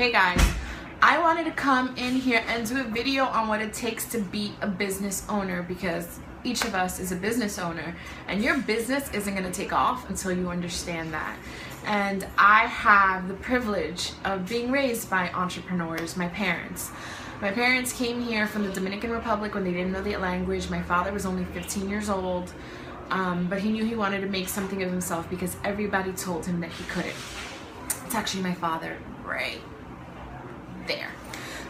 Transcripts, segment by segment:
Hey guys, I wanted to come in here and do a video on what it takes to be a business owner, because each of us is a business owner and your business isn't going to take off until you understand that. And I have the privilege of being raised by entrepreneurs, my parents. My parents came here from the Dominican Republic when they didn't know the language. My father was only 15 years old, but he knew he wanted to make something of himself because everybody told him that he couldn't. It's actually my father right there.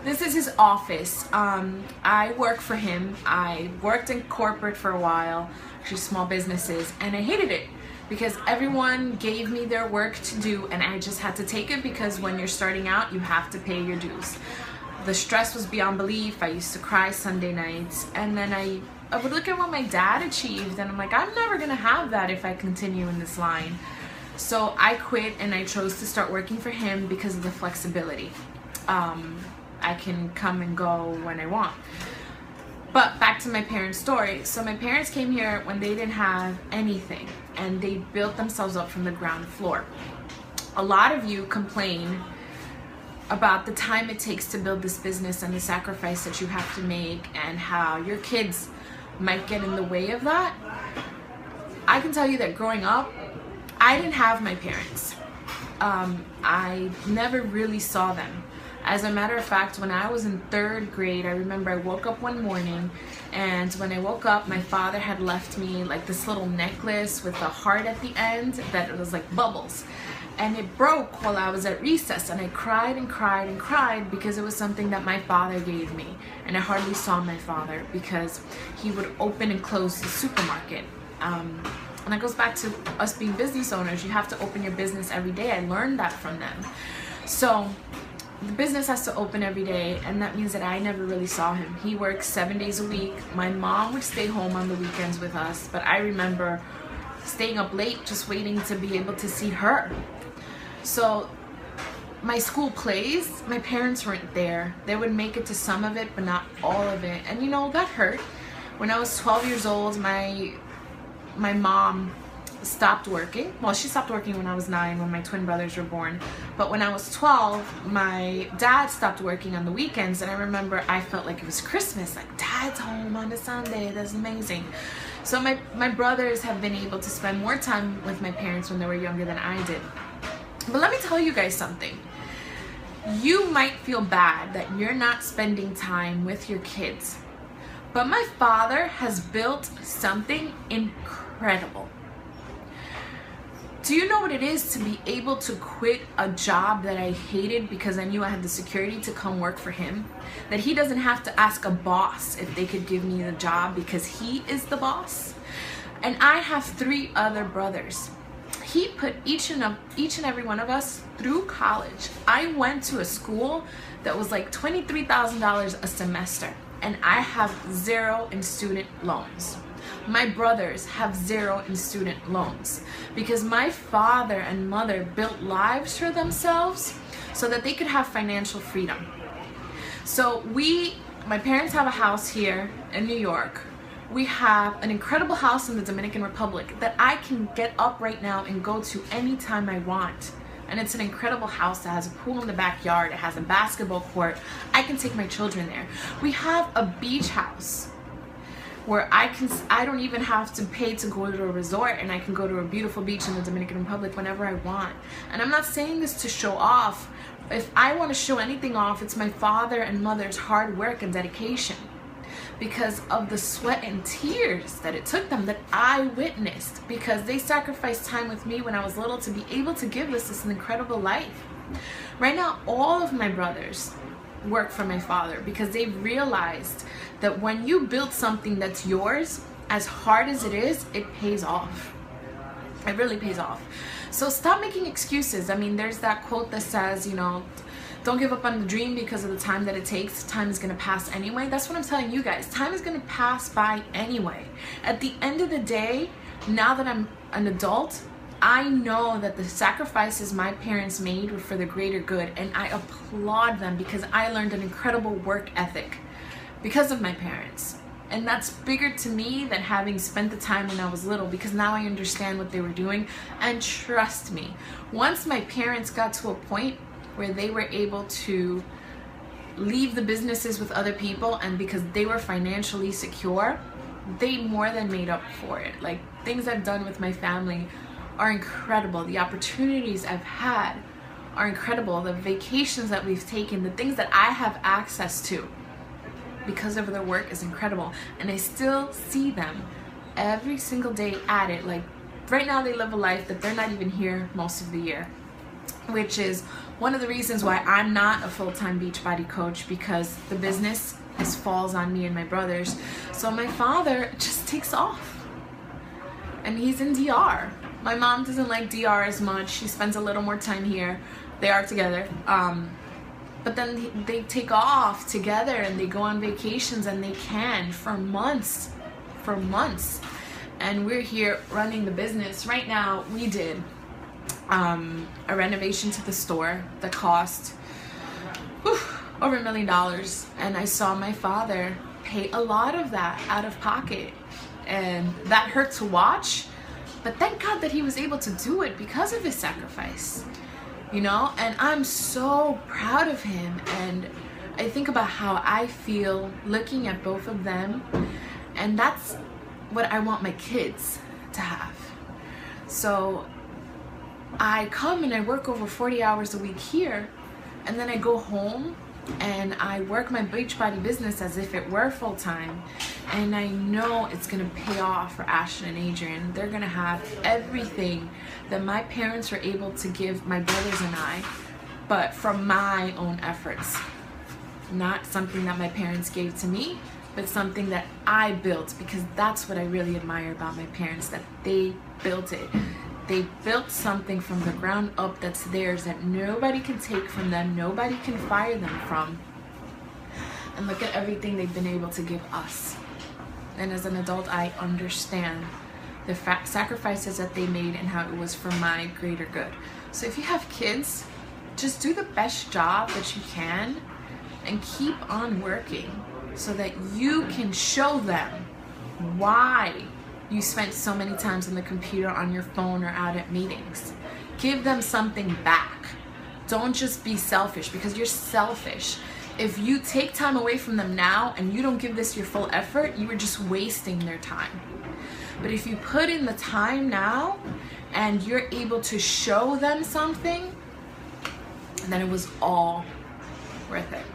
This is his office. I work for him. I worked in corporate for a while, actually small businesses, and I hated it because everyone gave me their work to do and I just had to take it because when you're starting out, you have to pay your dues. The stress was beyond belief. I used to cry Sunday nights, and then I would look at what my dad achieved and I'm like, I'm never gonna have that if I continue in this line. So I quit and I chose to start working for him because of the flexibility. I can come and go when I want. But back to my parents' story. So my parents came here when they didn't have anything and they built themselves up from the ground floor. A lot of you complain about the time it takes to build this business and the sacrifice that you have to make and how your kids might get in the way of that. I can tell you that growing up, I didn't have my parents. I never really saw them. As a matter of fact, when I was in 3rd grade, I remember I woke up one morning, and when I woke up, my father had left me like this little necklace with a heart at the end that was like bubbles. And it broke while I was at recess, and I cried and cried and cried because it was something that my father gave me. And I hardly saw my father because he would open and close the supermarket. And that goes back to us being business owners. You have to open your business every day. I learned that from them. So the business has to open every day, and that means that I never really saw him. He works 7 days a week. My mom would stay home on the weekends with us, but I remember staying up late just waiting to be able to see her. So my school plays, my parents weren't there. They would make it to some of it, but not all of it. And you know, that hurt. When I was 12 years old, my mom stopped working. Well, she stopped working when I was 9, when my twin brothers were born. But when I was 12, my dad stopped working on the weekends, and I remember I felt like it was Christmas, like Dad's home on a Sunday. That's amazing. So my brothers have been able to spend more time with my parents when they were younger than I did. But let me tell you guys something. You might feel bad that you're not spending time with your kids, but my father has built something incredible. Do you know what it is to be able to quit a job that I hated because I knew I had the security to come work for him? That he doesn't have to ask a boss if they could give me the job because he is the boss? And I have 3 other brothers. He put each and every one of us through college. I went to a school that was like $23,000 a semester, and I have 0 in student loans. My brothers have 0 in student loans because my father and mother built lives for themselves so that they could have financial freedom. So my parents have a house here in New York. We have an incredible house in the Dominican Republic that I can get up right now and go to anytime I want. And it's an incredible house that has a pool in the backyard. It has a basketball court. I can take my children there. We have a beach house where I don't even have to pay to go to a resort, and I can go to a beautiful beach in the Dominican Republic whenever I want. And I'm not saying this to show off. If I want to show anything off, it's my father and mother's hard work and dedication, because of the sweat and tears that it took them, that I witnessed, because they sacrificed time with me when I was little to be able to give us this incredible life. Right now, all of my brothers work for my father because they realized that when you build something that's yours, as hard as it is, it pays off. It really pays off. So stop making excuses. I mean, there's that quote that says, you know, don't give up on the dream because of the time that it takes. Time is going to pass anyway. That's what I'm telling you guys. Time is going to pass by anyway. At the end of the day, now that I'm an adult, I know that the sacrifices my parents made were for the greater good, and I applaud them because I learned an incredible work ethic because of my parents. And that's bigger to me than having spent the time when I was little, because now I understand what they were doing. And trust me, once my parents got to a point where they were able to leave the businesses with other people, and because they were financially secure, they more than made up for it. Like, things I've done with my family are incredible. The opportunities I've had are incredible. The vacations that we've taken, the things that I have access to because of their work is incredible. And I still see them every single day at it. Like, right now they live a life that they're not even here most of the year, which is one of the reasons why I'm not a full-time Beachbody coach, because the business falls on me and my brothers. So my father just takes off, and he's in DR. My mom doesn't like DR as much. She spends a little more time here. They are together. But then they take off together and they go on vacations, and they can for months. And we're here running the business. Right now, we did a renovation to the store that cost over $1 million, and I saw my father pay a lot of that out of pocket, and that hurt to watch, but thank God that he was able to do it because of his sacrifice, you know. And I'm so proud of him, and I think about how I feel looking at both of them, and that's what I want my kids to have. So I come and I work over 40 hours a week here, and then I go home and I work my Beachbody business as if it were full-time, and I know it's gonna pay off for Ashton and Adrian. They're gonna have everything that my parents were able to give my brothers and I, but from my own efforts. Not something that my parents gave to me, but something that I built, because that's what I really admire about my parents, that they built it. They built something from the ground up that's theirs, that nobody can take from them, nobody can fire them from. And look at everything they've been able to give us. And as an adult, I understand the sacrifices that they made and how it was for my greater good. So if you have kids, just do the best job that you can and keep on working so that you can show them why you spent so many times on the computer, on your phone, or out at meetings. Give them something back. Don't just be selfish, because you're selfish. If you take time away from them now and you don't give this your full effort, you are just wasting their time. But if you put in the time now and you're able to show them something, then it was all worth it.